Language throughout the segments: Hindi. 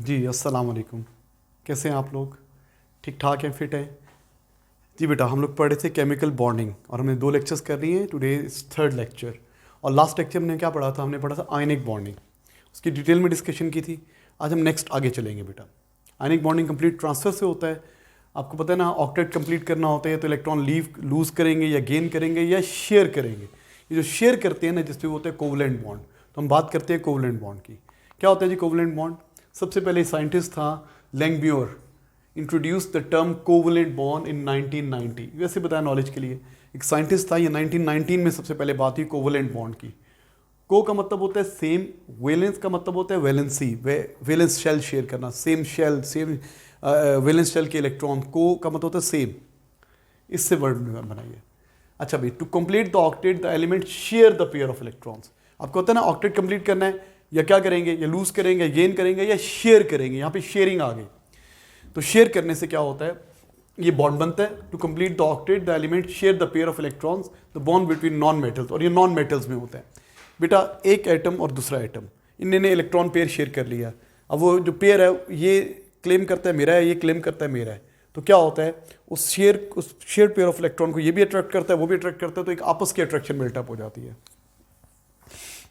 जी अस्सलाम वालेकुम। कैसे हैं आप लोग? ठीक ठाक हैं, फिट हैं? जी बेटा, हम लोग पढ़े थे केमिकल बॉन्डिंग और हमने 2 लेक्चर्स कर लिए हैं। Today is 3rd lecture. और लास्ट लेक्चर में क्या पढ़ा था? हमने पढ़ा था आयनिक बॉन्डिंग, उसकी डिटेल में डिस्कशन की थी। आज हम नेक्स्ट आगे चलेंगे बेटा। आयनिक बॉन्डिंग कंप्लीट ट्रांसफर से होता है। आपको पता है ना, ऑक्टेट कंप्लीट करना होता है तो इलेक्ट्रॉन लूज़ करेंगे या गेन करेंगे या शेयर करेंगे। ये जो शेयर करते हैं ना, जिसपे होता है कोवलेंट बॉन्ड। तो हम बात करते हैं कोवलेंट बॉन्ड की। क्या होता है जी कोवलेंट बॉन्ड? सबसे पहले साइंटिस्ट था Langmuir, introduce the term covalent bond in 1990। वैसे बताया नॉलेज के लिए, एक साइंटिस्ट था, ये 1919 में सबसे पहले बात हुई कोवलेंट बॉन्ड की। को का मतलब होता है सेम, वेलेंस का मतलब होता है वैलेंसी, वैलेंस शेल शेयर करना, same shell, same valence shell के इलेक्ट्रॉन। को का मतलब होता है सेम, इससे वर्ड बनाइए। अच्छा भाई, to complete the octet the element share the pair of electrons. आपको होता है ना, ऑक्टेट कंप्लीट करना है, या क्या करेंगे, या लूज करेंगे, या गेन करेंगे, या शेयर करेंगे। यहाँ पे शेयरिंग आ गई। तो शेयर करने से क्या होता है, ये बॉन्ड बनता है। To complete the octet the element share the pair of electrons, the bond between non metals. और ये नॉन मेटल्स में होता है बेटा। एक एटम और दूसरा एटम, इन्होंने इलेक्ट्रॉन पेयर शेयर कर लिया। अब वो जो पेयर है, ये क्लेम करता है मेरा है, ये क्लेम करता है मेरा है। तो क्या होता है, उस शेयर पेयर ऑफ इलेक्ट्रॉन को ये भी अट्रैक्ट करता है, वो भी अट्रैक्ट करता है। तो एक आपस की अट्रैक्शन बिल्टअप हो जाती है।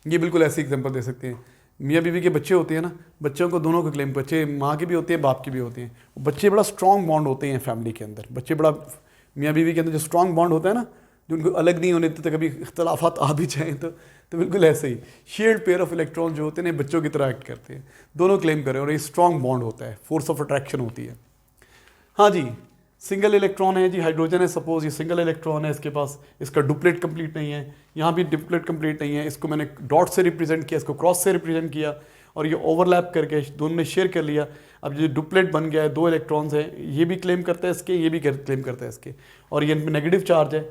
ये बिल्कुल ऐसी एग्जांपल दे सकते हैं। मियाँ बीवी के बच्चे होते हैं ना, बच्चों को दोनों को क्लेम, बच्चे माँ के भी होते हैं, बाप के भी होते हैं। बच्चे बड़ा स्ट्रॉन्ग बॉन्ड होते हैं फैमिली के अंदर। बच्चे बड़ा, मियाँ बीवी के अंदर जो स्ट्रॉन्ग बॉन्ड होता है ना, जो उनको अलग नहीं होने देते, कभी इख्तलाफात आ भी जाएँ तो बिल्कुल ऐसे ही शेयर्ड पेयर ऑफ इलेक्ट्रॉन जो होते हैं बच्चों की तरह एक्ट करते हैं। दोनों क्लेम करें और ये स्ट्रॉन्ग बॉन्ड होता है, फोर्स ऑफ अट्रैक्शन होती है। हाँ जी, सिंगल इलेक्ट्रॉन है जी, हाइड्रोजन है सपोज, ये सिंगल इलेक्ट्रॉन है इसके पास, इसका डुप्लेट कंप्लीट नहीं है, यहाँ भी डुप्लेट कंप्लीट नहीं है। इसको मैंने डॉट से रिप्रेजेंट किया, इसको क्रॉस से रिप्रेजेंट किया, और ये ओवरलैप करके दोनों ने शेयर कर लिया। अब ये डुप्लेट बन गया है, 2 इलेक्ट्रॉन्स हैं, ये भी क्लेम करता है इसके, ये भी क्लेम करता है इसके, और ये नेगेटिव चार्ज है।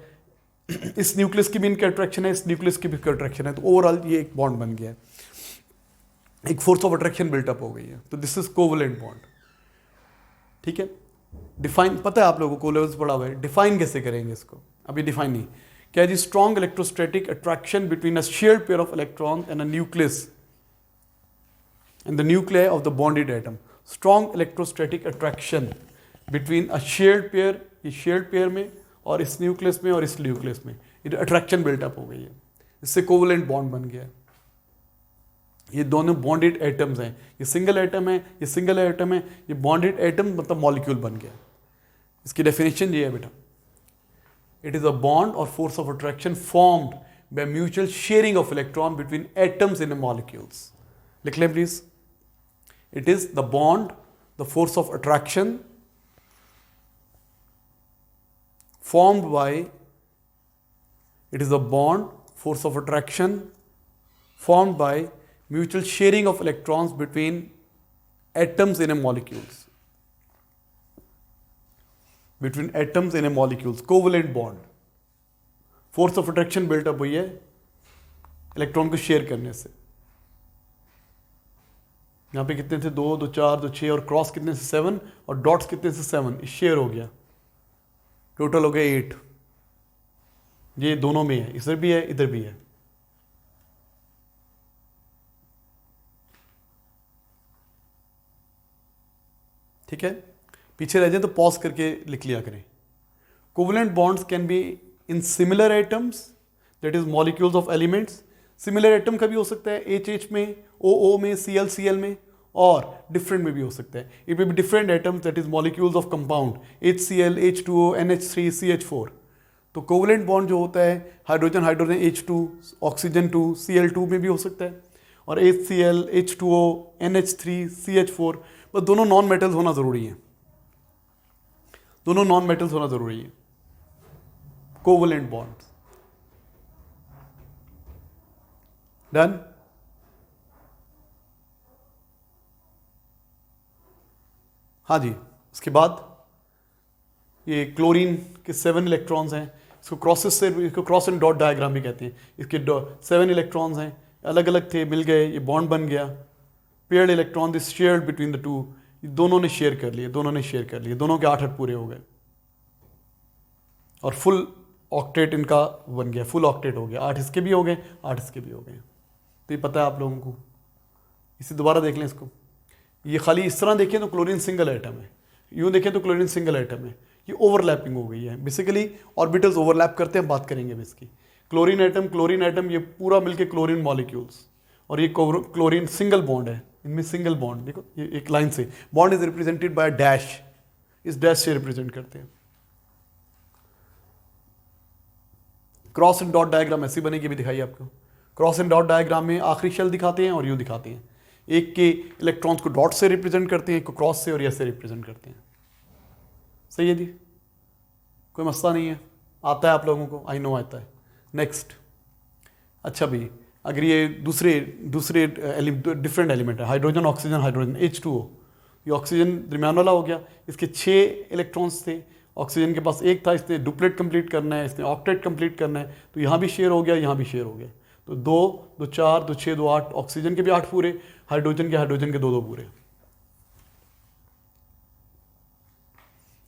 इस न्यूक्लियस की भी इनका अट्रैक्शन है, इस न्यूक्लियस की भी अट्रैक्शन है। तो ओवरऑल ये एक बॉन्ड बन गया है, एक फोर्स ऑफ अट्रैक्शन बिल्टअप हो गई है। तो दिस इज कोवलेंट बॉन्ड। ठीक है, डिफाइन पता है आप लोगों को, लेवल्स पढ़ा हुआ है। डिफाइन कैसे करेंगे इसको, अभी डिफाइन नहीं। क्या जी, strong electrostatic attraction between a shared pair of electron and a nucleus and the nuclei of the bonded atom. Strong electrostatic attraction between a shared pair, ये shared pair में, और इस न्यूक्लियस में और इस न्यूक्लियस में ये अट्रैक्शन बिल्टअप हो गई है। इससे कोवलेंट बॉन्ड बन गया है। ये दोनों बॉन्डेड एटम्स हैं, ये सिंगल एटम है, ये सिंगल एटम है, ये बॉन्डेड एटम मतलब मॉलिक्यूल बन गया। इसकी डेफिनेशन ये है बेटा, इट इज अ बॉन्ड और force of attraction formed by mutual sharing of electron between atoms in molecules. लिख लें please. It is the bond, the force of attraction formed by, it is a bond, force of attraction formed by mutual sharing of electrons between atoms in a molecules. Between atoms in a molecules, covalent bond. Force of attraction built up हुई है इलेक्ट्रॉन को शेयर करने से। यहाँ पे कितने थे, 2, 2, 4, 2, 6, और क्रॉस कितने से 7, और डॉट्स कितने से 7, शेयर हो गया, टोटल हो गया 8। ये दोनों में है, इधर भी है, इधर भी है। ठीक है, पीछे रह जाए तो पॉज करके लिख लिया करें। Covalent bonds can be in similar atoms, that is molecules of elements. Similar atom का भी हो सकता है, एच में, ओ में, Cl में, और डिफरेंट में भी हो सकता है। It may be different atoms, that is molecules of compound, HCl, H2O, NH3, CH4। तो कोवलेंट बॉन्ड जो होता है, hydrogen hydrogen H2, oxygen 2, Cl2 में भी हो सकता है, और HCl, H2O, NH3, CH4। बस दोनों नॉन मेटल्स होना जरूरी है, दोनों नॉन मेटल्स होना जरूरी है। Covalent bond done. हाँ जी, उसके बाद ये क्लोरीन के 7 इलेक्ट्रॉन्स हैं। इसको क्रॉसेस से, इसको क्रॉस एंड डॉट डायग्राम भी कहते हैं। इसके 7 इलेक्ट्रॉन्स हैं, अलग अलग थे, मिल गए, ये बॉन्ड बन गया। Paired electron this shared between the two, दोनों ने शेयर कर लिए, दोनों ने शेयर कर लिए, दोनों के 8 पूरे हो गए, और फुल ऑक्टेट इनका बन गया, फुल ऑक्टेट हो गया। 8 इसके भी हो गए, 8 इसके भी हो गए। तो ये पता है आप लोगों को। इसे दोबारा देख लें इसको। ये खाली इस तरह देखें तो क्लोरीन सिंगल एटम है, यूँ देखें तो क्लोरीन सिंगल एटम है। ये ओवरलैपिंग हो गई है, बेसिकली ऑर्बिटल्स ओवरलैप करते हैं, बात करेंगे अब इसकी। क्लोरीन एटम ये पूरा मिलके क्लोरीन मॉलिक्यूल्स, और ये क्लोरीन सिंगल बॉन्ड है, इनमें सिंगल बॉन्ड देखो, ये एक लाइन से bond is represented by dash, इस डैश से रिप्रेजेंट करते हैं। क्रॉस एंड डॉट डायग्राम ऐसी बनेगी, भी दिखाई आपको। क्रॉस एंड डॉट डायग्राम में आखिरी शेल दिखाते हैं और यूँ दिखाते हैं, एक के इलेक्ट्रॉन्स को डॉट से रिप्रेजेंट करते हैं, एक को क्रॉस से और ऐसे रिप्रेजेंट करते हैं। सही है जी, कोई मसला नहीं है, आता है आप लोगों को, आई नो आता है। नेक्स्ट, अच्छा भाई, अगर ये दूसरे डिफरेंट एलिमेंट है, हाइड्रोजन ऑक्सीजन हाइड्रोजन H2O, ये ऑक्सीजन दरमियान वाला हो गया, इसके 6 इलेक्ट्रॉन्स थे, ऑक्सीजन के पास एक था, इसने डुप्लेट कंप्लीट करना है, इसने ऑक्टेट कंप्लीट करना है, तो यहाँ भी शेयर हो गया, यहाँ भी शेयर हो गया, तो 2 2 4 2 6 2 8, ऑक्सीजन के भी 8 पूरे, हाइड्रोजन के 2 2 पूरे।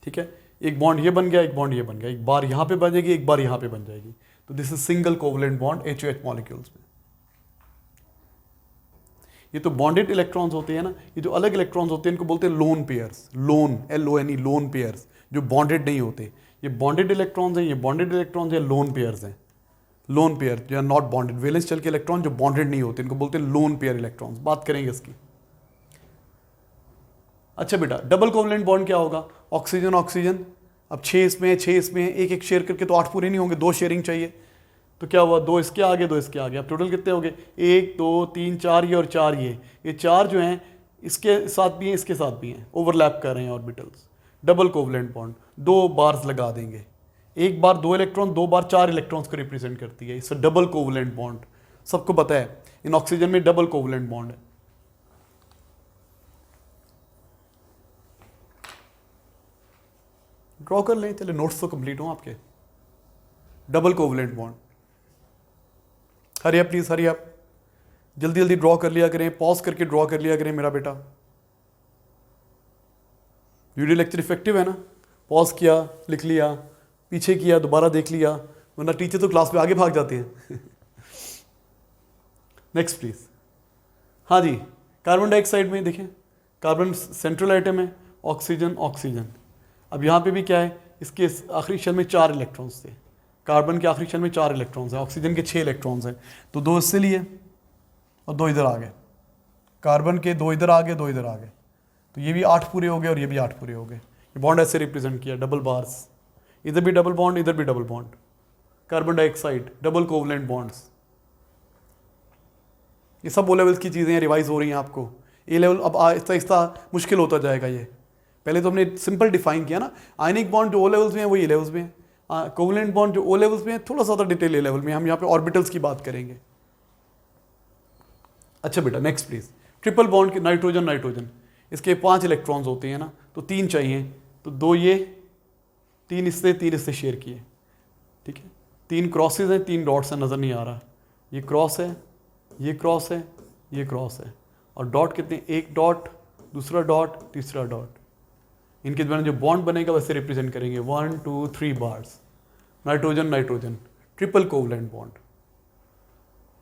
ठीक है, एक बॉन्ड ये बन गया, एक बॉन्ड ये बन गया, एक बार यहाँ पे बनेगी, एक बार यहाँ पे बन जाएगी, तो this is single covalent bond HOH molecules में। ये तो बॉन्डेड इलेक्ट्रॉन्स होते हैं ना, ये जो अलग इलेक्ट्रॉन्स होते हैं इनको बोलते हैं lone pairs, loan LONE, lone pairs, जो बॉन्डेड नहीं होते। ये बॉन्डेड इलेक्ट्रॉन्स हैं, ये बॉन्डेड इलेक्ट्रॉन्स हैं, लोन पेयर्स हैं, लोन पेयर जो नॉट बॉन्डेड, वैलेंस शेल के इलेक्ट्रॉन जो बॉन्डेड नहीं होते, इनको बोलते हैं लोन पेयर इलेक्ट्रॉन्स, बात करेंगे इसकी। अच्छा बेटा, डबल कोवलेंट बॉन्ड क्या होगा? ऑक्सीजन ऑक्सीजन, अब 6 इसमें है, 6 इसमें है, एक एक शेयर करके तो 8 पूरे नहीं होंगे, 2 शेयरिंग चाहिए, तो क्या हुआ, 2 इसके आगे 2 इसके आगे, अब टोटल कितने हो गए, 1 2 3 4 ये और 4 ये 4 जो हैं इसके साथ भी हैं, इसके साथ भी हैं, ओवरलैप कर रहे हैं orbitals. Double covalent bond, 2 bars लगा देंगे, एक बार 2 इलेक्ट्रॉन, 2 बार 4 इलेक्ट्रॉन्स को रिप्रेजेंट करती है, इससे डबल कोवलेंट बॉन्ड, सबको पता है इन ऑक्सीजन में डबल कोवलेंट बॉन्ड है। ड्रॉ कर लें, चले नोट्स तो कंप्लीट हो आपके। डबल कोवलेंट बॉन्ड, हरी आप प्लीज, हरी आप, जल्दी जल्दी ड्रॉ कर लिया करें, पॉज करके ड्रॉ कर लिया करें मेरा बेटा। वीडियो लेक्चर इफेक्टिव है ना, पॉज किया, लिख लिया, पीछे किया, दोबारा देख लिया, वरना टीचर तो क्लास में आगे भाग जाते हैं। Next please. हाँ जी, कार्बन डाइऑक्साइड में देखें, कार्बन सेंट्रल आइटम है, ऑक्सीजन ऑक्सीजन। अब यहाँ पे भी क्या है, इसके आखिरी शेल में 4 इलेक्ट्रॉन्स थे, कार्बन के आखिरी शेल में 4 इलेक्ट्रॉन्स हैं, ऑक्सीजन के 6 इलेक्ट्रॉन्स हैं, तो 2 इससे लिए और 2 इधर आ गए, कार्बन के 2 इधर आ गए, 2 इधर आ गए, तो ये भी 8 पूरे हो गए और ये भी 8 पूरे हो गए। ये बॉन्ड ऐसे रिप्रेजेंट किया, डबल बार्स, इधर भी डबल बॉन्ड, इधर भी double bond. Carbon dioxide, double covalent bonds, ये सब ओ लेवल्स की चीज़ें रिवाइज हो रही हैं आपको। ए लेवल अब आहिस्ता आहिस्ता मुश्किल होता जाएगा। ये पहले तो हमने सिंपल डिफाइन किया ना, आयनिक बॉन्ड जो ओ लेवल्स में है वो ए लेवल्स में है, कोवलेंट बॉन्ड जो ओ लेवल्स में है थोड़ा सा डिटेल ए लेवल में, हम यहाँ पे ऑर्बिटल्स की बात करेंगे। अच्छा बेटा नेक्स्ट प्लीज। ट्रिपल बॉन्ड के नाइट्रोजन नाइट्रोजन, इसके 5 इलेक्ट्रॉन्स होते हैं ना, तो 3 चाहिए, तो 2 ये, 3 इससे शेयर किए, ठीक है। 3 क्रॉसेज हैं, 3 डॉट्स हैं, नज़र नहीं आ रहा, ये क्रॉस है, ये क्रॉस है, ये क्रॉस है, और डॉट कितने, एक डॉट, दूसरा डॉट, तीसरा डॉट, इनके द्वारा जो बॉन्ड बनेगा वैसे रिप्रेजेंट करेंगे 1 2 3 bars. Nitrogen nitrogen triple covalent bond,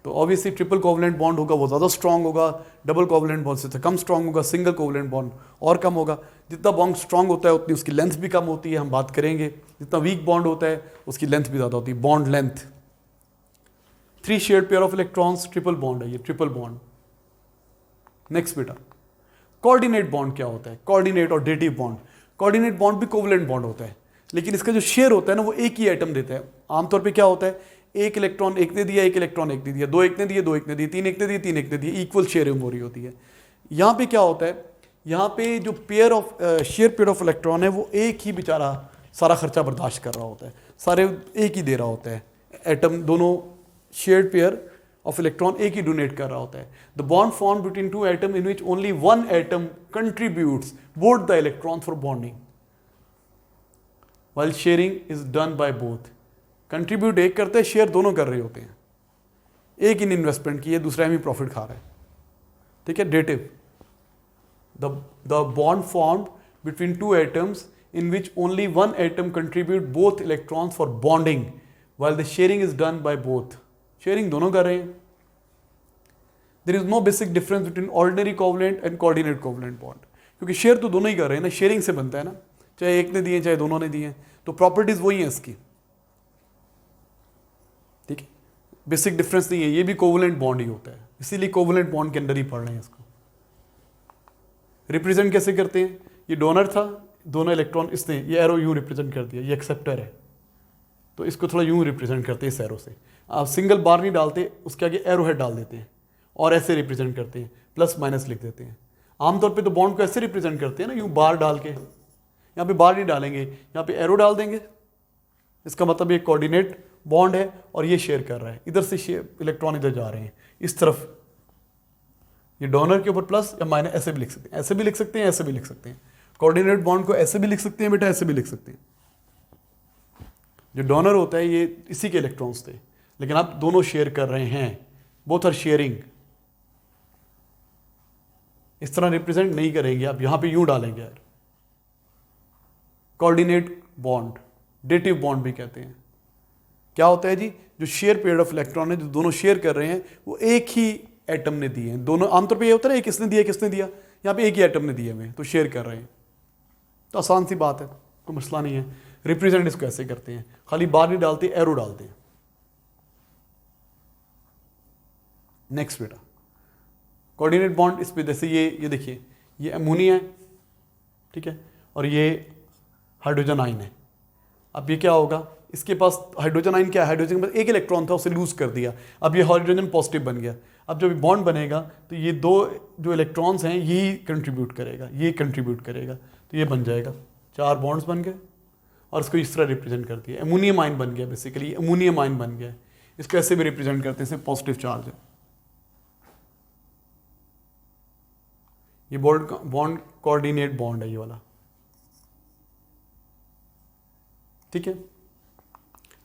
तो ऑब्वियसली ट्रिपल कोवलेंट बॉन्ड होगा वो ज़्यादा स्ट्रॉन्ग होगा, डबल कोवलेंट बॉन्ड से कम स्ट्रॉन्ग होगा, सिंगल कोवलेंट बॉन्ड और कम होगा। जितना बॉन्ड स्ट्रॉन्ग होता है उतनी उसकी लेंथ भी कम होती है, हम बात करेंगे। जितना वीक बॉन्ड होता है उसकी लेंथ भी ज़्यादा होती है, bond length. 3 shared pair of electrons, triple bond है ये, ट्रिपल बॉन्ड। नेक्स्ट बेटा, कोऑर्डिनेट बॉन्ड क्या होता है? कोऑर्डिनेट और डेटिव बॉन्ड। कोऑर्डिनेट बॉन्ड भी कोवलेंट बॉन्ड होता है, लेकिन इसका जो शेयर होता है ना वो एक ही एटम देता है। आमतौर पे क्या होता है, एक इलेक्ट्रॉन एक ने दिया, एक इलेक्ट्रॉन एक ने दिया, 2 एक ने दिए, 2 एक ने दिए, 3 एक ने दिए, 3 एक ने दिए, इक्वल शेयरिंग हो रही होती है। यहाँ पे क्या होता है, यहाँ पे जो pair of share pair of electron है वो एक ही बेचारा सारा खर्चा बर्दाश्त कर रहा होता है, सारे एक ही दे रहा होता है। एटम दोनों शेयर्ड पेयर of electron एक ही डोनेट कर रहा होता है। The bond formed between 2 atoms in which only one atom contributes both the electrons for bonding, while sharing is done by both. Contribute एक करते हैं, शेयर दोनों कर रहे होते हैं, एक इन इन्वेस्टमेंट की है, दूसरा में प्रॉफिट खा रहा है, ठीक है। Dative, the bond formed between 2 atoms in which only one atom contribute both electrons for bonding, while the sharing is done by both. Sharing दोनों कर रहे हैं। There is no basic difference between ordinary covalent and coordinate covalent bond, क्योंकि शेयर तो दोनों ही कर रहे हैं ना, शेयरिंग से बनता है ना, चाहे एक ने दिए चाहे दोनों ने दिए, तो प्रॉपर्टीज वही है इसकी, ठीक है, बेसिक डिफरेंस नहीं है। ये भी कोवलेंट बॉन्ड ही होता है, इसीलिए कोवलेंट बॉन्ड के अंदर ही पढ़ रहे हैं इसको। रिप्रेजेंट कैसे करते हैं, ये डोनर था, दोनों इलेक्ट्रॉन, इसने ये एरो यूं रिप्रेजेंट कर दिया, ये एक्सेप्टर है तो इसको थोड़ा यूं रिप्रेजेंट करते हैं इस एरो से। आप सिंगल बार नहीं डालते, उसके आगे एरो हेड डाल देते हैं और ऐसे रिप्रेजेंट करते हैं, प्लस माइनस लिख देते हैं। आमतौर पे तो बॉन्ड को ऐसे रिप्रेजेंट करते हैं ना, यूं बार डाल के, यहाँ पे बार नहीं डालेंगे, यहाँ पे एरो डाल देंगे, इसका मतलब ये कोऑर्डिनेट बॉन्ड है और ये शेयर कर रहा है, इधर से शेयर इलेक्ट्रॉन इधर जा रहे हैं इस तरफ, ये डोनर के ऊपर प्लस या माइनस ऐसे भी लिख सकते हैं, ऐसे भी लिख सकते हैं, ऐसे भी लिख सकते हैं। कोऑर्डिनेट बॉन्ड को ऐसे भी लिख सकते हैं बेटा, ऐसे भी लिख सकते हैं। जो डोनर होता है ये इसी के इलेक्ट्रॉन्स थे, लेकिन आप दोनों शेयर कर रहे हैं, बोथ आर शेयरिंग। इस तरह रिप्रेजेंट नहीं करेंगे आप, यहां पे यूं डालेंगे यार, कोऑर्डिनेट बॉन्ड, डेटिव बॉन्ड भी कहते हैं। क्या होता है जी, जो शेयर पेयर ऑफ इलेक्ट्रॉन है, जो दोनों शेयर कर रहे हैं, वो एक ही एटम ने दिए हैं दोनों। आमतौर पे ये होता है एक इसने दिया किसने दिया, यहाँ पे एक ही एटम ने दिए हुए तो शेयर कर रहे हैं, तो आसान सी बात है, कोई मसला नहीं है। रिप्रेजेंट इसको ऐसे करते हैं, खाली बार नहीं डालते, एरो डालते हैं। नेक्स्ट बेटा, कोऑर्डिनेट बॉन्ड, इस पे जैसे ये देखिए, ये अमोनिया है, ठीक है, और ये हाइड्रोजन आयन है। अब ये क्या होगा, इसके पास हाइड्रोजन आयन क्या है, हाइड्रोजन के पास एक इलेक्ट्रॉन था, उसे लूज कर दिया, अब ये हाइड्रोजन पॉजिटिव बन गया। अब जब बॉन्ड बनेगा तो ये दो जो इलेक्ट्रॉन्स हैं यही कंट्रीब्यूट करेगा, ये कंट्रीब्यूट करेगा, तो ये बन जाएगा, 4 बॉन्ड्स बन गए और इसको इस तरह रिप्रेजेंट करती है। अमोनियम आयन बन गया, बेसिकली अमोनियम आयन बन गया। इसको ऐसे भी रिप्रेजेंट करते हैं, पॉजिटिव चार्ज है। ये बॉन्ड कोऑर्डिनेट बॉन्ड है ये वाला, ठीक है।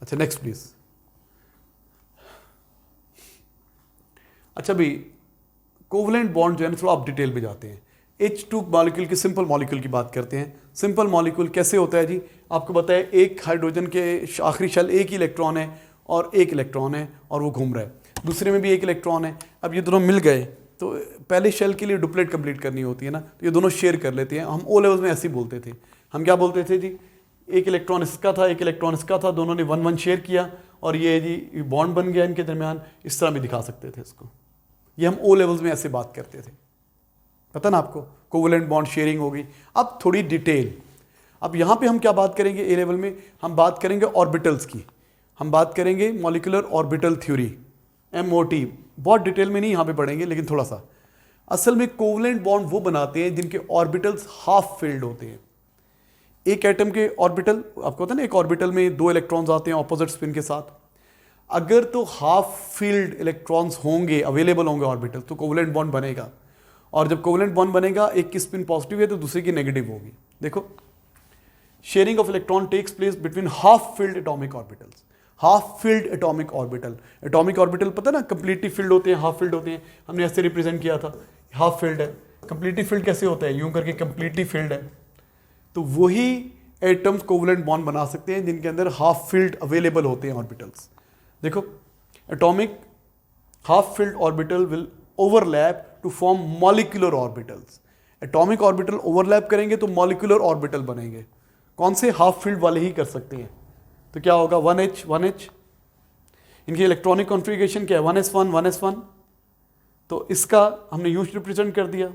अच्छा नेक्स्ट प्लीज। अच्छा भाई, कोवलेंट बॉन्ड जो है ना, थोड़ा आप डिटेल में जाते हैं। H2 मॉलिक्यूल की, सिंपल मॉलिक्यूल की बात करते हैं। सिंपल मॉलिक्यूल कैसे होता है जी, आपको पता है एक हाइड्रोजन के आखिरी शेल एक ही इलेक्ट्रॉन है और एक इलेक्ट्रॉन है और वो घूम रहा है, दूसरे में भी एक इलेक्ट्रॉन है। अब ये दोनों मिल गए तो पहले शेल के लिए डुप्लेट कंप्लीट करनी होती है ना, तो ये दोनों शेयर कर लेते हैं। हम ओ लेवल्स में ऐसे ही बोलते थे, हम क्या बोलते थे जी, एक इलेक्ट्रॉन इसका था, एक इलेक्ट्रॉन इसका था, दोनों ने 1-1 शेयर किया और ये जी बॉन्ड बन गया इनके दरमियान। इस तरह भी दिखा सकते थे इसको, ये हम ओ लेवल्स में ऐसे बात करते थे, पता ना आपको, कोवलेंट बॉन्ड शेयरिंग होगी। अब थोड़ी डिटेल, अब यहाँ पे हम क्या बात करेंगे, ए लेवल में हम बात करेंगे ऑर्बिटल्स की, हम बात करेंगे मॉलिक्यूलर ऑर्बिटल थ्योरी, MOT। बहुत डिटेल में नहीं यहाँ पे पढ़ेंगे, लेकिन थोड़ा सा। असल में कोवलेंट बॉन्ड वो बनाते हैं जिनके ऑर्बिटल्स हाफ फिल्ड होते हैं। एक एटम के ऑर्बिटल, आपको पता है ना, एक ऑर्बिटल में 2 इलेक्ट्रॉन्स आते हैं ऑपोजिट स्पिन के साथ। अगर तो हाफ फील्ड इलेक्ट्रॉन्स होंगे, अवेलेबल होंगे ऑर्बिटल, तो कोवलेंट बॉन्ड बनेगा। और जब कोवलेंट बॉन्ड बनेगा, एक की स्पिन पॉजिटिव है तो दूसरे की नेगेटिव होगी। देखो, sharing of electron takes place between half filled atomic orbitals. Half filled atomic orbital, atomic orbital पता ना कंप्लीटली फील्ड होते हैं, हाफ फील्ड होते हैं, हमने ऐसे रिप्रेजेंट किया था, हाफ फील्ड है। कंप्लीटली फील्ड कैसे होता है, यूं करके कंप्लीटली फील्ड है। तो वही एटम्स कोवलेंट बॉन्ड बना सकते हैं जिनके अंदर हाफ फील्ड अवेलेबल होते हैं ऑर्बिटल्स। देखो, atomic half filled orbital will overlap to form molecular orbitals. Atomic orbital overlap करेंगे तो मॉलिक्यूलर ऑर्बिटल बनेंगे। कौन से, हाफ फील्ड वाले ही कर सकते हैं। तो क्या होगा, 1H। इनकी इलेक्ट्रॉनिक कॉन्फ़िगरेशन क्या है, 1s1 1s1। तो इसका हमने यूं रिप्रेजेंट कर दिया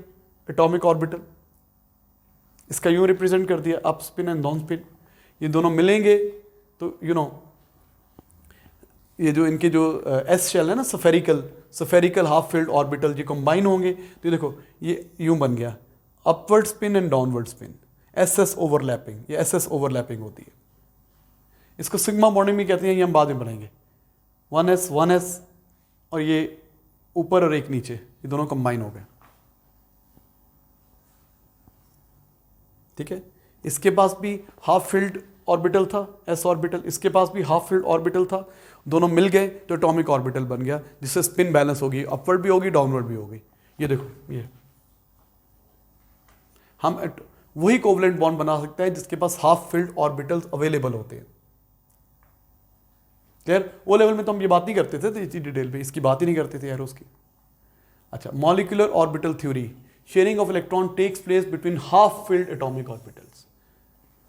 एटॉमिक ऑर्बिटल, इसका यूं रिप्रेजेंट कर दिया up spin and down spin. ये दोनों मिलेंगे तो ये जो इनके जो एस शेल है ना, सफेरिकल हाफ फील्ड ऑर्बिटल, जो कंबाइन होंगे तो ये देखो, ये यूं बन गया, upward spin and downward spin, SS overlapping, ये SS ओवरलैपिंग होती है। इसको सिग्मा बॉन्डिंग भी कहते हैं, ये हम बाद में बनाएंगे। 1s और ये ऊपर और एक नीचे, ये दोनों कंबाइन हो गए, ठीक है। इसके पास भी हाफ फील्ड ऑर्बिटल था, S ऑर्बिटल, इसके पास भी हाफ फील्ड ऑर्बिटल था, दोनों मिल गए तो एटॉमिक ऑर्बिटल बन गया, जिससे स्पिन बैलेंस होगी, अपवर्ड भी होगी डाउनवर्ड भी होगी। ये देखो, ये हम वही कोवलेंट बॉन्ड बना सकते हैं जिसके पास हाफ फील्ड ऑर्बिटल्स अवेलेबल होते हैं। क्लियर। ओ लेवल में तो हम ये बात नहीं करते थे इतनी डिटेल पे, इसकी बात ही नहीं करते थे एरोस की। अच्छा, molecular orbital theory, sharing of electron takes place between half filled atomic orbitals.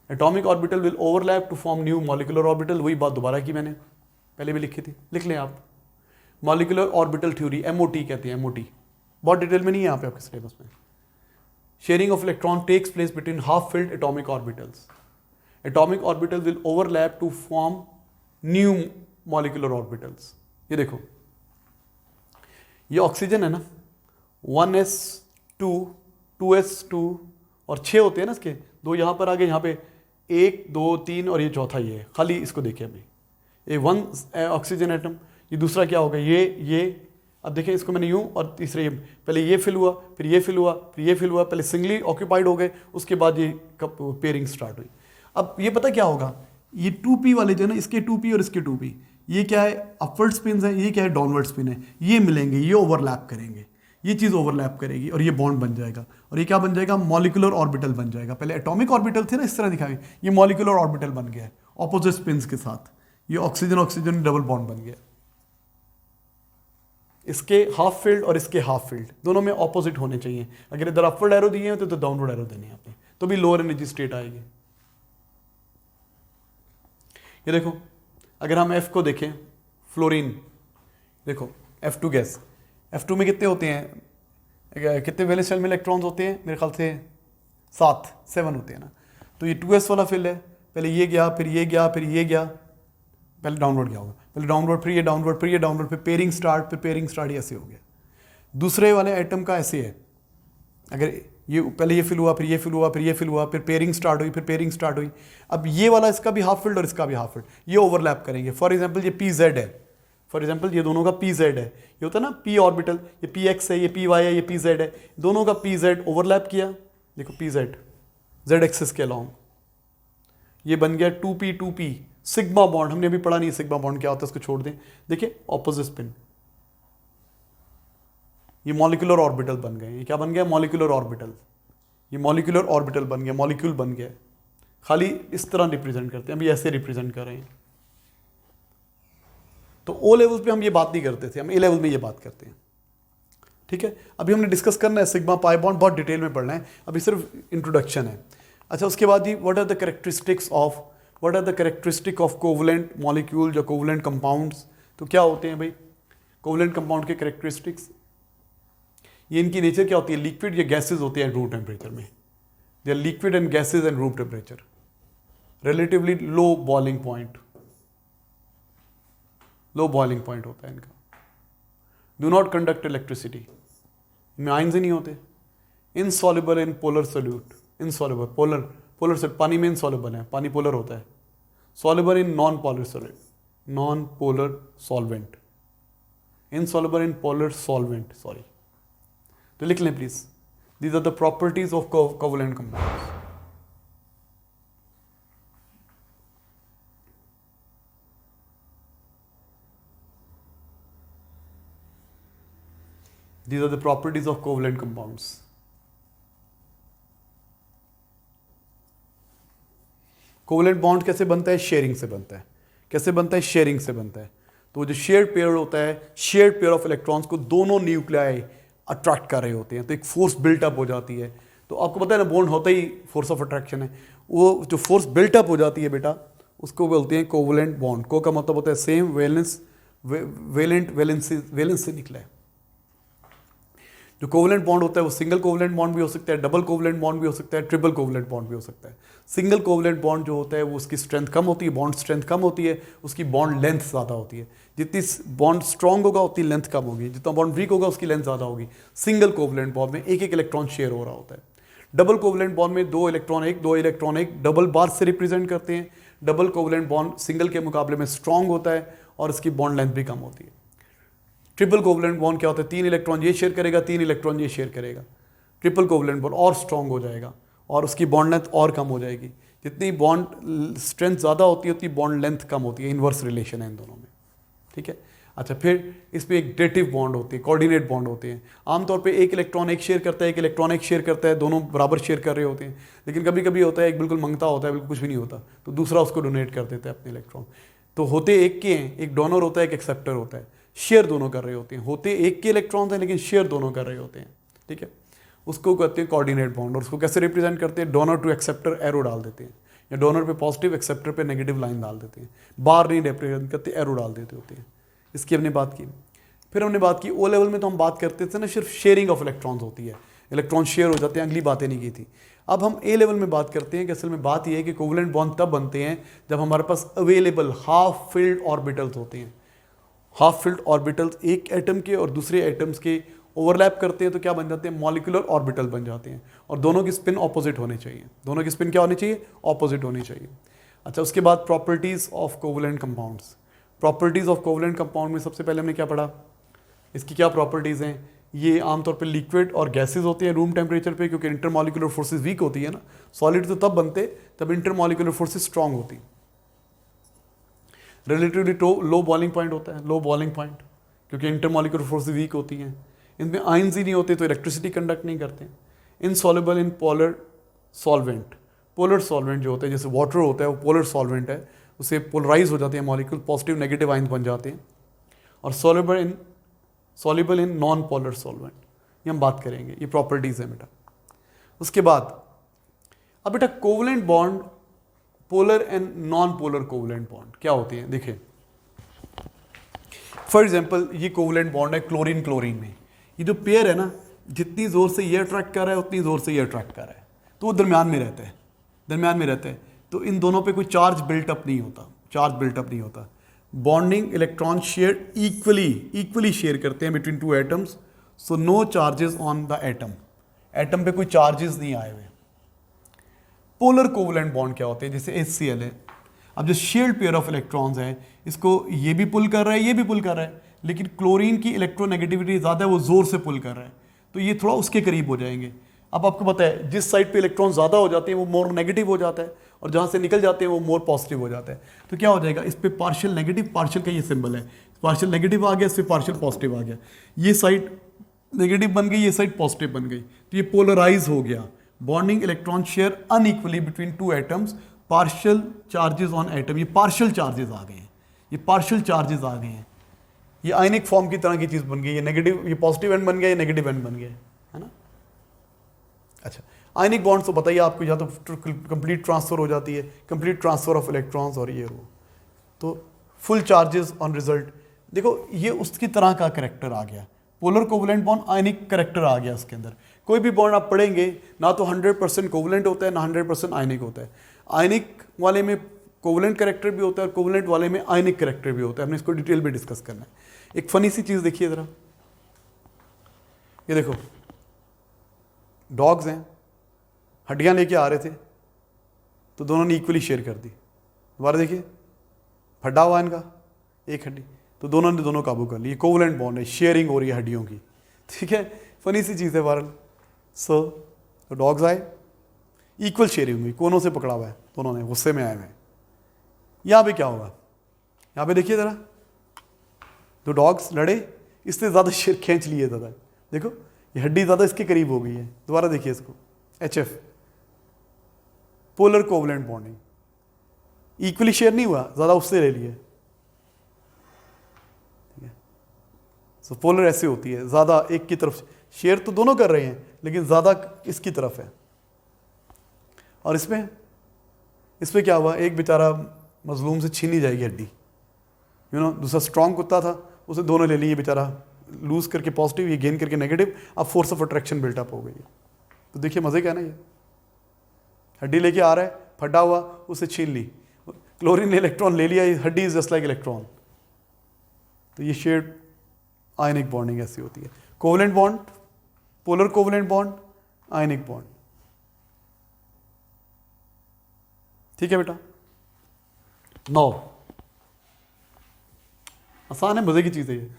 Atomic orbital will overlap to form new molecular orbital. वही बात दोबारा की मैंने, पहले भी लिखी थी, लिख लें आप। मॉलिक्यूलर ऑर्बिटल थ्योरी, MOT कहते हैं, MOT, बहुत डिटेल में नहीं है यहाँ पे आपके सिलेबस में। Sharing of electron takes place between half filled atomic orbitals. Atomic orbital will overlap to form new molecular orbitals. ये देखो, ये ऑक्सीजन है ना, 1s2 2s2 और 6 होते हैं ना इसके, 2 यहाँ पर आगे, यहाँ पे 1 2 3 और ये चौथा ये है। खाली इसको देखिए अभी, ये 1 ऑक्सीजन एटम, ये दूसरा क्या होगा, ये अब देखें इसको मैंने यूं, और तीसरे ये, पहले ये फिल हुआ, फिर ये फिल हुआ, फिर ये फिल हुआ, पहले सिंगली ऑक्यूपाइड हो गए, उसके बाद ये पेयरिंग स्टार्ट हुई। अब ये पता क्या होगा, ये 2p वाले जो है ना, इसके 2p और इसके 2p, ये क्या है, अपवर्ड स्पिन है, ये क्या है, डाउनवर्ड स्पिन है, ये मिलेंगे, ये ओवरलैप करेंगे, ये चीज़ ओवरलैप करेगी और ये बॉन्ड बन जाएगा, और ये क्या बन जाएगा, मॉलिक्यूलर ऑर्बिटल बन जाएगा। पहले एटॉमिक ऑर्बिटल थे ना, इस तरह दिखाएंगे, ये मॉलिक्यूलर ऑर्बिटल बन गया है ऑपोजिट स्पिन्स के साथ, ये ऑक्सीजन ऑक्सीजन डबल बॉन्ड बन गया। इसके हाफ फील्ड और इसके हाफ फील्ड दोनों में ऑपोजिट होने चाहिए। अगर इधर अपवर्ड एरो दिए हैं तो डाउनवर्ड एरो देने हैं आपने, तो भी लोअर एनर्जी स्टेट आएगी। ये देखो, अगर हम F को देखें, फ्लोरीन, देखो F2 गैस, F2 में कितने होते हैं, कितने वैलेंस शेल में इलेक्ट्रॉन्स होते हैं, मेरे ख्याल से 7 होते हैं ना। तो ये 2s वाला फिल है, पहले ये गया, फिर ये गया, फिर ये गया, पहले डाउनवर्ड गया होगा, पहले डाउनवर्ड, फिर ये डाउनवर्ड, फिर ये डाउनवर्ड, फिर पेयरिंग स्टार्ट, फिर पेयरिंग स्टार्ट, ये ऐसे हो गया। दूसरे वाले आइटम का ऐसे है, अगर ये पहले ये फिल हुआ, फिर ये फिल हुआ, फिर ये फिल हुआ, फिर पेयरिंग स्टार्ट हुई, फिर पेयरिंग स्टार्ट हुई। अब ये वाला, इसका भी हाफ फील्ड और इसका भी हाफ फील्ड, ये ओवरलैप करेंगे। फॉर एग्जांपल ये PZ है, फॉर एग्जांपल ये दोनों का PZ है, ये होता है ना p ऑर्बिटल, ये PX है, ये PY है, ये PZ है, दोनों का PZ ओवरलैप किया, देखो PZ Z एक्सिस के अलॉन्ग, ये बन गया 2p सिग्मा बॉन्ड। हमने अभी पढ़ा नहीं सिग्मा बॉन्ड क्या होता है, इसको छोड़ दें। देखिए ऑपोजिट स्पिन, ये मॉलिक्यूलर ऑर्बिटल बन गए। ये क्या बन गया, मॉलिक्यूलर ऑर्बिटल, ये मॉलिक्यूलर ऑर्बिटल बन गया, मॉलिक्यूल बन गया। खाली इस तरह रिप्रेजेंट करते हैं, अभी ऐसे रिप्रेजेंट कर रहे हैं। तो O लेवल पे हम ये बात नहीं करते थे, हम A लेवल में ये बात करते हैं, ठीक है। अभी हमने डिस्कस करना है सिग्मा पाई बॉन्ड, बहुत डिटेल में पढ़ना है, अभी सिर्फ इंट्रोडक्शन है। अच्छा, उसके बाद ही what are the characteristic of covalent molecule या कोवलेंट कंपाउंड्स। तो क्या होते हैं भाई कोवलेंट कंपाउंड के कैरेक्टरिस्टिक्स, ये इनकी नेचर क्या होती है, लिक्विड या गैसेज होते हैं रूम टेम्परेचर में, they are liquid and gases and room temperature, relatively low boiling point, low boiling point होता है इनका। डू नॉट कंडक्ट इलेक्ट्रिसिटी, इनमें आयंस ही नहीं होते। Insoluble in polar solute, insoluble polar से पानी में इनसॉल्युबल है, पानी पोलर होता है। Soluble in non polar solid, non polar solvent, insoluble in polar solvent, sorry. तो लिख लें please, these are the properties of covalent compounds. These are the properties of covalent compounds. Covalent bond कैसे बनता है, शेयरिंग से बनता है। कैसे बनता है, शेयरिंग से बनता है। तो जो शेयर्ड पेयर होता है, शेयर्ड पेयर ऑफ इलेक्ट्रॉन्स को दोनों न्यूक्लियाई अट्रैक्ट कर रहे होते हैं, तो एक फोर्स बिल्टअप हो जाती है। तो आपको पता है ना, बॉन्ड होता ही फोर्स ऑफ अट्रैक्शन है। वो जो फोर्स बिल्टअप हो जाती है बेटा, उसको बोलते हैं कोवलेंट बॉन्ड। को का मतलब होता है सेम, वैलेंस, वैलेंस से निकला है। जो कोवलेंट बॉन्ड होता है वो सिंगल कोवलेंट बॉन्ड भी हो सकता है, डबल कोवलेंट बॉन्ड भी हो सकता है, ट्रिपल कोवलेंट बॉन्ड भी हो सकता है। सिंगल कोवलेंट बॉन्ड जो होता है वो उसकी स्ट्रेंथ कम होती है, बॉन्ड स्ट्रेंथ कम होती है, उसकी बॉन्ड लेंथ ज़्यादा होती है। जितनी बॉन्ड स्ट्रॉन्ग होगा उतनी लेंथ कम होगी, जितना बॉन्ड वीक होगा उसकी लेंथ ज़्यादा होगी। सिंगल कोवलेंट बॉन्ड में एक एक इलेक्ट्रॉन शेयर हो रहा होता है। डबल कोवलेंट बॉन्ड में दो इलेक्ट्रॉन एक डबल बार से रिप्रेजेंट करते हैं। डबल कोवलेंट बॉन्ड सिंगल के मुकाबले में स्ट्रॉन्ग होता है और इसकी बॉन्ड लेंथ भी कम होती है। ट्रिपल कोवलेंट बॉन्ड क्या होता है, 3 इलेक्ट्रॉन ये शेयर करेगा, 3 इलेक्ट्रॉन ये शेयर करेगा। ट्रिपल कोवलेंट बॉन्ड और स्ट्रॉन्ग हो जाएगा और उसकी बॉन्ड लेंथ और कम हो जाएगी। जितनी बॉन्ड स्ट्रेंथ ज़्यादा होती है उतनी बॉन्ड लेंथ कम होती है। इन्वर्स रिलेशन है इन दोनों में, ठीक है। अच्छा, फिर इस पर एक डेटिव बॉन्ड होती है, कोऑर्डिनेट बॉन्ड होते हैं। आमतौर पे एक इलेक्ट्रॉन एक शेयर करता है, एक इलेक्ट्रॉन एक शेयर करता है, दोनों बराबर शेयर कर रहे होते हैं। लेकिन कभी कभी होता है एक बिल्कुल मंगता होता है, बिल्कुल कुछ भी नहीं होता, तो दूसरा उसको डोनेट कर देता है अपने इलेक्ट्रॉन। तो होते एक के हैं, एक डोनर होता है, एक एक्सेप्टर होता है। शेयर दोनों कर रहे होते हैं, होते एक के इलेक्ट्रॉन्स हैं लेकिन शेयर दोनों कर रहे होते हैं, ठीक है। उसको कहते हैं कोऑर्डिनेट बॉन्ड। और उसको कैसे रिप्रेजेंट करते हैं, डोनर टू एक्सेप्टर एरो डाल देते हैं, या डोनर पे पॉजिटिव एक्सेप्टर पे नेगेटिव लाइन डाल देते हैं, बार नहीं रिप्रेजेंट करते, एरो डाल देते होते हैं। इसकी हमने बात की। फिर हमने बात की ओ लेवल में, तो हम बात करते थे ना सिर्फ शेयरिंग ऑफ इलेक्ट्रॉन्स होती है, इलेक्ट्रॉन शेयर हो जाते हैं, अगली बातें नहीं की थी। अब हम ए लेवल में बात करते हैं कि असल में बात यह है कि कोवलेंट बॉन्ड तब बनते हैं जब हमारे पास अवेलेबल हाफ फिल्ड ऑर्बिटल्स होते हैं। हाफ फिल्ड ऑर्बिटल्स एक एटम के और दूसरे एटम्स के ओवरलैप करते हैं तो क्या बन जाते हैं, मॉलिक्यूलर ऑर्बिटल बन जाते हैं। और दोनों की स्पिन ऑपोजिट होने चाहिए, दोनों की स्पिन क्या होनी चाहिए, ऑपोजिट होनी चाहिए। अच्छा, उसके बाद properties of covalent compounds. Properties of covalent compound में सबसे पहले हमने क्या पढ़ा, इसकी क्या प्रॉपर्टीज़ हैं। ये आमतौर पे लिक्विड और गैसेज होते हैं रूम टेम्परेचर पे, क्योंकि इंटरमॉलिक्यूलर फोर्सेस वीक होती है ना। सॉलिड तो तब बनते तब इंटरमॉलिक्यूलर फोर्सेस स्ट्रांग होती। रिलेटिवली लो बॉइलिंग पॉइंट होता है, लो बॉइलिंग पॉइंट, क्योंकि इंटरमॉलिक्यूलर फोर्सेस वीक होती हैं। इनमें आयंस ही नहीं होते तो इलेक्ट्रिसिटी कंडक्ट नहीं करते। Insoluble in polar solvent. Polar solvent जो होता है, जैसे वाटर होता है वो पोलर सॉल्वेंट है, उससे पोलराइज हो जाते हैं मॉलिक्यूल, पॉजिटिव नेगेटिव आयंस बन जाते हैं। और soluble in non polar solvent, ये हम बात करेंगे, ये प्रॉपर्टीज है बेटा। उसके बाद अब बेटा covalent bond, polar and non polar covalent bond क्या होते हैं, देखिए। फॉर एग्जांपल ये कोवलेंट बॉन्ड है क्लोरीन क्लोरीन में, ये जो पेयर है ना, जितनी जोर से ये अट्रैक्ट कर रहा है उतनी जोर से ये अट्रैक्ट कर रहा है, तो वो दरमियान में रहता है, दरमियान में रहता है। तो इन दोनों पे कोई चार्ज बिल्टअप नहीं होता, चार्ज बिल्टअप नहीं होता। Bonding electron share equally share करते हैं between two atoms, so no charges on the atom, atom पे कोई चार्जेस नहीं आए हुए। पोलर कोवलेंट बॉन्ड क्या होते हैं, जैसे HCl है। अब जो शेयर्ड पेयर ऑफ इलेक्ट्रॉन्स है, इसको ये भी पुल कर रहा है, ये भी पुल कर रहा है, लेकिन क्लोरीन की इलेक्ट्रोनेगेटिविटी ज़्यादा है, वो जोर से पुल कर रहा है, तो ये थोड़ा उसके करीब हो जाएंगे। अब आपको पता है जिस साइड पे इलेक्ट्रॉन ज़्यादा हो जाते हैं वो मोर नेगेटिव हो जाता है, और जहाँ से निकल जाते हैं वो मोर पॉजिटिव हो जाता है। तो क्या हो जाएगा, इस पे पार्शियल नेगेटिव, पार्शियल का ये सिंबल है, पार्शियल नेगेटिव आ गया, इस पे पार्शियल पॉजिटिव आ गया, ये साइड नेगेटिव बन गई, ये साइड पॉजिटिव बन गई, तो ये पोलराइज हो गया। Bonding electron share unequally between two atoms, partial charges on atom, ये पार्शियल चार्जेस आ गए हैं, ये पार्शियल चार्जेस आ गए हैं, ये आयनिक फॉर्म की तरह की चीज़ बन गई, ये नेगेटिव, ये पॉजिटिव एंड बन गया, ये नेगेटिव एंड बन गया, है ना। अच्छा, आयनिक बॉन्ड्स तो बताइए आपको, या तो कंप्लीट ट्रांसफर हो जाती है, कंप्लीट ट्रांसफर ऑफ इलेक्ट्रॉन्स, और ये वो तो फुल चार्जेस ऑन रिजल्ट। देखो ये उसकी तरह का करेक्टर आ गया, polar covalent bond ionic character आ गया उसके अंदर। कोई भी बॉन्ड आप पढ़ेंगे ना तो 100% कोवलेंट होता है ना 100% आयनिक होता है। आयनिक वाले में कोवलेंट करेक्टर भी होता है और कोवलेंट वाले में आयनिक करेक्टर भी होता है, हमने इसको डिटेल में डिस्कस करना है। एक फनी सी चीज़ देखिए ज़रा, ये देखो डॉग्स हैं, हड्डियाँ लेके आ रहे थे तो दोनों ने इक्वली शेयर कर दी। दोबारा देखिए, फटा हुआ इनका एक हड्डी, तो दोनों ने दोनों काबू कर ली, कोवलेंट बॉन्ड है, शेयरिंग हो रही है हड्डियों की, ठीक है। फनी सी चीज़ है वारन। सो तो डॉग्स आए, इक्वल शेयरिंग हुई, कोनों से पकड़ा हुआ है, दोनों ने गुस्से में आए हुए हैं। यहाँ पे क्या होगा, यहाँ पे देखिए ज़रा, तो डॉग्स लड़े, इससे ज़्यादा शेयर खींच लिए ज़्यादा, देखो ये हड्डी ज़्यादा इसके करीब हो गई है। दोबारा देखिए इसको, HF polar covalent bonding, equally share नहीं हुआ, ज़्यादा उससे ले लिए, ठीक है। सो पोलर ऐसे होती है, ज़्यादा एक की तरफ शेयर तो दोनों कर रहे हैं लेकिन ज़्यादा इसकी तरफ है। और इसमें क्या हुआ, एक बेचारा मजलूम से छीनी जाएगी हड्डी, दूसरा स्ट्रॉन्ग कुत्ता था, उसे दोनों ले लिए, बेचारा लूज करके पॉजिटिव, ये गेन करके नेगेटिव, अब फोर्स ऑफ अट्रैक्शन बिल्टअप हो गई है। तो देखिए मज़े क्या ना, ये हड्डी लेके आ रहा है, फटा हुआ, उसे छीन ली, क्लोरीन ने इलेक्ट्रॉन ले लिया, हड्डी इज जस्ट लाइक इलेक्ट्रॉन। तो ये शेयर्ड आयनिक बॉन्डिंग ऐसी होती है। Covalent bond, polar covalent bond, ionic bond, ठीक है बेटा। 9 आसान है, मजे की चीज़ है ये।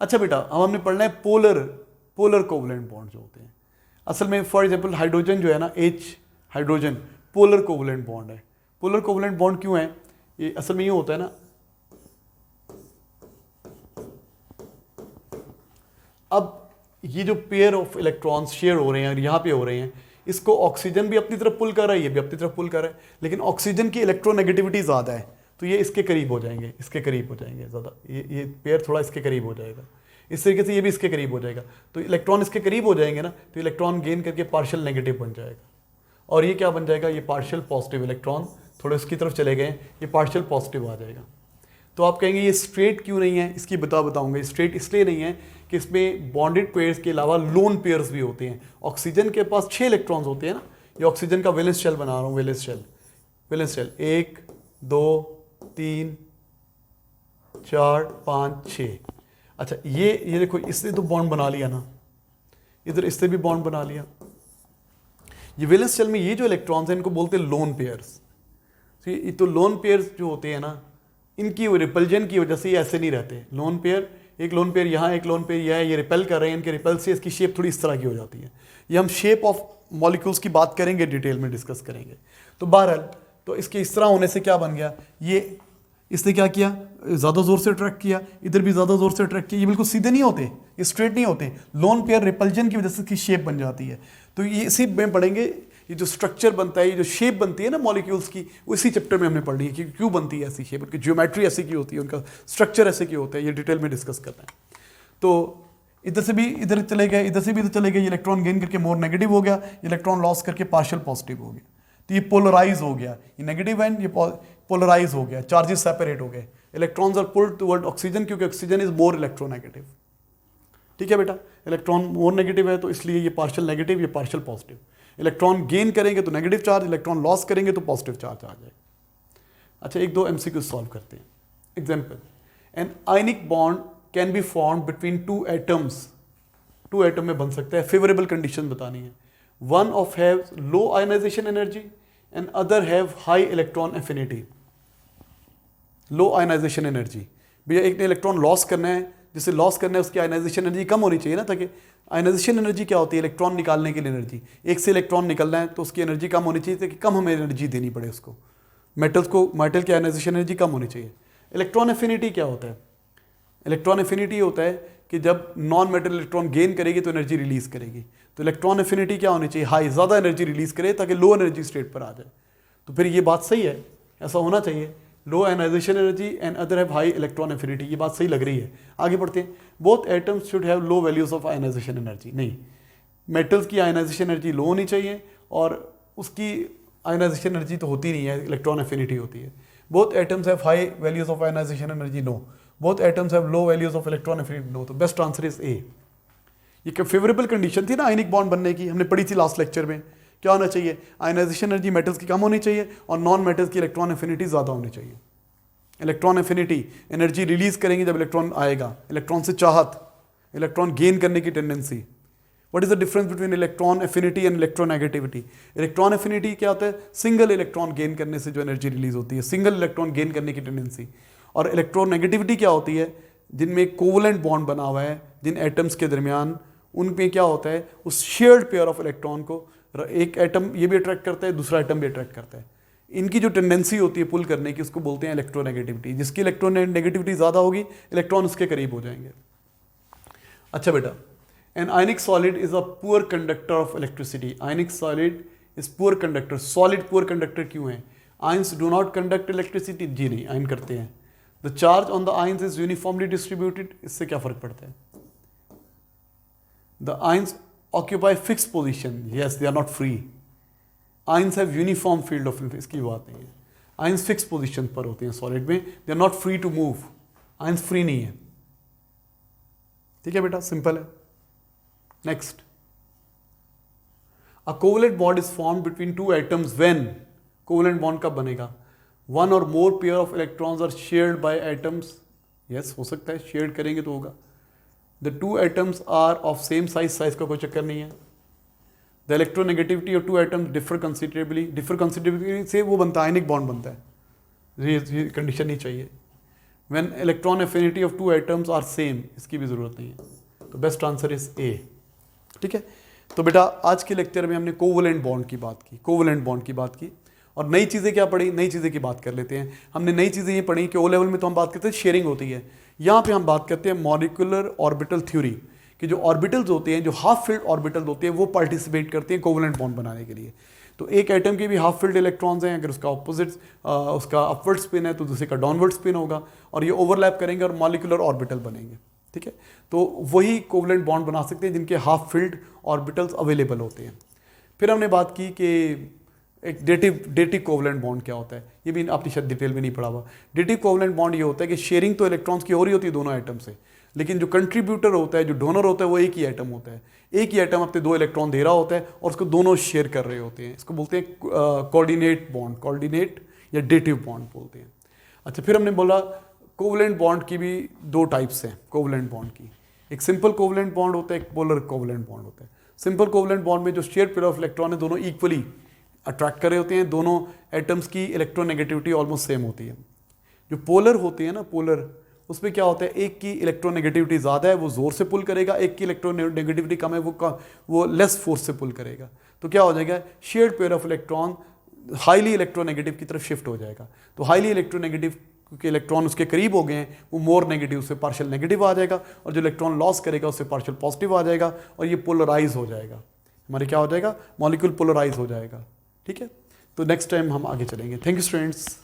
अच्छा बेटा, अब हमने पढ़ना है पोलर कोवलेंट बॉन्ड जो होते हैं। असल में फॉर एग्जांपल हाइड्रोजन जो है ना, H hydrogen polar covalent bond है। पोलर कोवलेंट बॉन्ड क्यों है, ये असल में ये होता है ना, अब ये जो पेयर ऑफ इलेक्ट्रॉन्स शेयर हो रहे हैं और यहाँ पे हो रहे हैं, इसको ऑक्सीजन भी अपनी तरफ पुल कर रहा है, ये भी अपनी तरफ पुल कर रहा है, लेकिन ऑक्सीजन की इलेक्ट्रोनेगेटिविटी ज़्यादा है तो ये इसके करीब हो जाएंगे, इसके करीब हो जाएंगे ज़्यादा, ये पेयर थोड़ा इसके करीब हो जाएगा। इस तरीके से ये भी इसके करीब हो जाएगा। तो इलेक्ट्रॉन इसके करीब हो जाएंगे ना, तो इलेक्ट्रॉन गेन करके पार्शियल नेगेटिव बन जाएगा। और ये क्या बन जाएगा, ये पार्शियल पॉजिटिव, इलेक्ट्रॉन थोड़े उसकी तरफ चले गए, ये पार्शियल पॉजिटिव आ जाएगा। तो आप कहेंगे ये स्ट्रेट क्यों नहीं है, इसकी बताऊंगा। स्ट्रेट इसलिए नहीं है कि इसमें बॉन्डेड पेयर्स के अलावा लोन पेयर्स भी होते हैं। ऑक्सीजन के पास 6 इलेक्ट्रॉन्स होते हैं ना, ये ऑक्सीजन का वैलेंस शेल बना रहा हूँ, वैलेंस शेल 1 2 3 4 5 6। अच्छा ये देखो, इसने तो बॉन्ड बना लिया ना, इधर इससे भी बॉन्ड बना लिया। ये वैलेंस शेल में ये जो इलेक्ट्रॉन्स हैं इनको बोलते हैं लोन पेयर्स। तो लोन पेयर्स जो होते हैं ना, इनकी रिपल्जन की वजह से ये ऐसे नहीं रहते। लोन पेयर, एक लोन पेयर यहाँ, एक लोन पेयर यहाँ, ये रिपेल कर रहे हैं, इनके रिपेल से इसकी शेप थोड़ी इस तरह की हो जाती है। ये हम शेप ऑफ मॉलिक्यूल्स की बात करेंगे, डिटेल में डिस्कस करेंगे। तो बहरहाल, तो इसके इस तरह होने से क्या बन गया, ये इसने क्या किया, ज़्यादा ज़ोर से अट्रैक्ट किया, इधर भी ज़्यादा ज़ोर से अट्रैक्ट किया। ये बिल्कुल सीधे नहीं होते, ये स्ट्रेट नहीं होते। लोन पेयर रिपल्जन की वजह से इसकी शेप बन जाती है। तो ये इसी में पढ़ेंगे, ये जो स्ट्रक्चर बनता है, ये जो शेप बनती है ना मॉलिक्यूल्स की, वो इसी चैप्टर में हमने पढ़नी है कि क्यों बनती है ऐसी शेप, उनकी ज्योमेट्री ऐसी की होती है, उनका स्ट्रक्चर ऐसे की होता है, ये डिटेल में डिस्कस करना है। तो इधर से भी इधर चले गए, इधर से भी इधर चले गए, इलेक्ट्रॉन गेन करके मोर नेगेटिव हो गया, इलेक्ट्रॉन लॉस करके पार्शियल पॉजिटिव हो गया। तो ये पोलराइज हो गया, ये नेगेटिव एंड ये पोलराइज हो गया, चार्जेस सेपरेट हो गए। Electrons are pulled toward oxygen, क्योंकि ऑक्सीजन इज मोर इलेक्ट्रोनेगेटिव। ठीक है बेटा, इलेक्ट्रॉन मोर नेगेटिव है तो इसलिए ये पार्शियल नेगेटिव, ये पार्शियल पॉजिटिव। इलेक्ट्रॉन गेन करेंगे तो नेगेटिव चार्ज, इलेक्ट्रॉन लॉस करेंगे तो पॉजिटिव चार्ज आ जाएगा। अच्छा, एक दो एमसीक्यू सॉल्व करते हैं। Example, an ionic bond can be form between 2 atoms. 2 atom में बन सकता है, फेवरेबल कंडीशन बतानी है। One of have low ionization energy and other have high electron affinity. Low ionization energy, भैया एक ने इलेक्ट्रॉन लॉस करना है, जिसे लॉस करना है उसकी आयनाइजेशन एनर्जी कम होनी चाहिए ना, ताकि आयनाइजेशन एनर्जी क्या होती है, इलेक्ट्रॉन निकालने के लिए एनर्जी। एक से इलेक्ट्रॉन निकलना है तो उसकी एनर्जी कम होनी चाहिए, ताकि कम हमें एनर्जी देनी पड़े उसको। मेटल की आयनाइजेशन एनर्जी कम होनी चाहिए। इलेक्ट्रॉन एफिनिटी क्या होता है, इलेक्ट्रॉन एफिनिटी होता है कि जब नॉन मेटल इलेक्ट्रॉन गेन करेगी तो एनर्जी रिलीज करेगी। तो इलेक्ट्रॉन एफिनिटी क्या होनी चाहिए, हाई, ज़्यादा एनर्जी रिलीज करे ताकि लो एनर्जी स्टेट पर आ जाए। तो फिर ये बात सही है, ऐसा होना चाहिए। Low ionization energy and other have high electron affinity, ये बात सही लग रही है। आगे बढ़ते हैं। Both atoms should have low values of ionization energy. नहीं, मेटल्स की आयनाइजेशन एनर्जी लो होनी चाहिए और उसकी आयनाइजेशन एनर्जी तो होती नहीं है, इलेक्ट्रॉन एफिनिटी होती है। Both atoms have high values of ionization energy, no. Both atoms have low values of electron affinity, no. तो बेस्ट आंसर इज ए। ये फेवरेबल कंडीशन थी ना आयनिक बॉन्ड बनने की, हमने पढ़ी थी लास्ट लेक्चर में। क्या होना चाहिए, आयनाइजेशन एनर्जी मेटल्स की कम होनी चाहिए और नॉन मेटल्स की इलेक्ट्रॉन एफिनिटी ज़्यादा होनी चाहिए। इलेक्ट्रॉन एफिनिटी, एनर्जी रिलीज करेंगे जब इलेक्ट्रॉन आएगा, इलेक्ट्रॉन से चाहत, इलेक्ट्रॉन गेन करने की tendency. What is the difference between electron affinity and electronegativity. Electron affinity क्या होता है, सिंगल इलेक्ट्रॉन गेन करने से जो एनर्जी रिलीज होती है, सिंगल इलेक्ट्रॉन गेन करने की टेंडेंसी। और इलेक्ट्रोनेगेटिविटी क्या होती है, जिनमें कोवलेंट बॉन्ड बना हुआ है जिन एटम्स के दरमियान, उनमें क्या होता है, उस शेयर्ड पेयर ऑफ इलेक्ट्रॉन को एक एटम ये भी अट्रैक्ट करता है, दूसरा एटम भी अट्रैक्ट करता है। इनकी जो टेंडेंसी होती है पुल करने की, उसको बोलते हैं इलेक्ट्रोनेगेटिविटी। जिसकी इलेक्ट्रोनेगेटिविटी ज़्यादा होगी, इलेक्ट्रॉन उसके करीब हो जाएंगे। अच्छा बेटा, an ionic solid is a poor conductor of electricity. Ionic solid is poor conductor. Solid poor conductor क्यों है, ions do not conduct electricity. जी नहीं, आयन करते हैं। The charge on the ions is uniformly distributed. इससे क्या फर्क पड़ता है, the ions occupy fix position, yes they are not free. Ions have uniform field of, इसकी बात नहीं है। आयंस फिक्स पोजीशन पर होते हैं सॉलिड में, they are not free to move. Ions free नहीं है। ठीक है बेटा, सिंपल है। Next, a covalent bond is form between 2 atoms when. Covalent bond कब बनेगा, वन और more pair of electrons are shared by atoms. Yes, हो सकता है, शेयर करेंगे तो होगा। The 2 atoms are of same size, size का कोई चक्कर नहीं है। The electronegativity of 2 atoms differ considerably. Differ considerably से वो बनता है, आयनिक बॉन्ड बनता है। ये कंडीशन नहीं चाहिए। When electron affinity of 2 atoms are same, इसकी भी जरूरत नहीं है। तो बेस्ट आंसर इज ए। ठीक है, तो बेटा आज के लेक्चर में हमने कोवलेंट बॉन्ड की बात की, कोवलेंट बॉन्ड की बात की। और नई चीज़ें क्या पढ़ी, नई चीज़ें की बात कर लेते हैं। हमने नई चीज़ें ये पढ़ी कि ओ लेवल में तो हम बात करते हैं शेयरिंग होती है, यहाँ पे हम बात करते हैं मॉलिक्यूलर ऑर्बिटल थ्योरी कि जो ऑर्बिटल्स होते हैं, जो हाफ फील्ड ऑर्बिटल्स होते हैं, वो पार्टिसिपेट करते हैं कोवलेंट बॉन्ड बनाने के लिए। तो एक एटम के भी हाफ फिल्ड इलेक्ट्रॉन्स हैं, अगर उसका ऑपोजिट उसका अपवर्ड स्पिन है तो दूसरे का डाउनवर्ड स्पिन होगा, और ये ओवरलैप करेंगे और मॉलिक्यूलर ऑर्बिटल बनेंगे। ठीक है, तो वही कोवलेंट बॉन्ड बना सकते हैं जिनके हाफ फिल्ड ऑर्बिटल्स अवेलेबल होते हैं। फिर हमने बात की कि एक डेटिव कोवलेंट बॉन्ड क्या होता है, ये भी आपने शायद डिटेल में नहीं पढ़ा हुआ। डेटिव कोवलेंट बॉन्ड ये होता है कि शेयरिंग तो इलेक्ट्रॉन्स की हो रही होती है दोनों एटम से, लेकिन जो कंट्रीब्यूटर होता है, जो डोनर होता है, वो एक ही एटम होता है। एक ही एटम अपने 2 इलेक्ट्रॉन दे रहा होता है और उसको दोनों शेयर कर रहे होते हैं। इसको बोलते हैं कोऑर्डिनेट बॉन्ड, कोऑर्डिनेट या डेटिव बॉन्ड बोलते हैं। अच्छा, फिर हमने बोला कोवलेंट बॉन्ड की भी 2 टाइप्स हैं कोवलेंट बॉन्ड की। एक सिंपल कोवलेंट बॉन्ड होता है, एक पोलर कोवलेंट बॉन्ड होता है। सिंपल कोवलेंट बॉन्ड में जो शेयर पेयर ऑफ इलेक्ट्रॉन है दोनों इक्वली अट्रैक्ट कर रहे होते हैं, दोनों एटम्स की इलेक्ट्रोनेगेटिविटी ऑलमोस्ट सेम होती है। जो पोलर होती है ना, पोलर, उसमें क्या होता है, एक की इलेक्ट्रोनेगेटिविटी ज़्यादा है वो ज़ोर से पुल करेगा, एक की इलेक्ट्रोनेगेटिविटी कम है वो लेस फोर्स से पुल करेगा। तो क्या हो जाएगा, shared pair of electron highly electronegative की तरफ शिफ्ट हो जाएगा। तो हाईली इलेक्ट्रोनेगेटिव के इलेक्ट्रॉन उसके करीब हो गए हैं, वो मोर नेगेटिव से पार्शियल नेगेटिव आ जाएगा, और जो इलेक्ट्रॉन लॉस करेगा उससे पार्शियल पॉजिटिव आ जाएगा, और ये पोलराइज हो जाएगा। हमारे क्या हो जाएगा, मॉलिक्यूल पोलराइज हो जाएगा। ठीक है, तो नेक्स्ट टाइम हम आगे चलेंगे। Thank you students.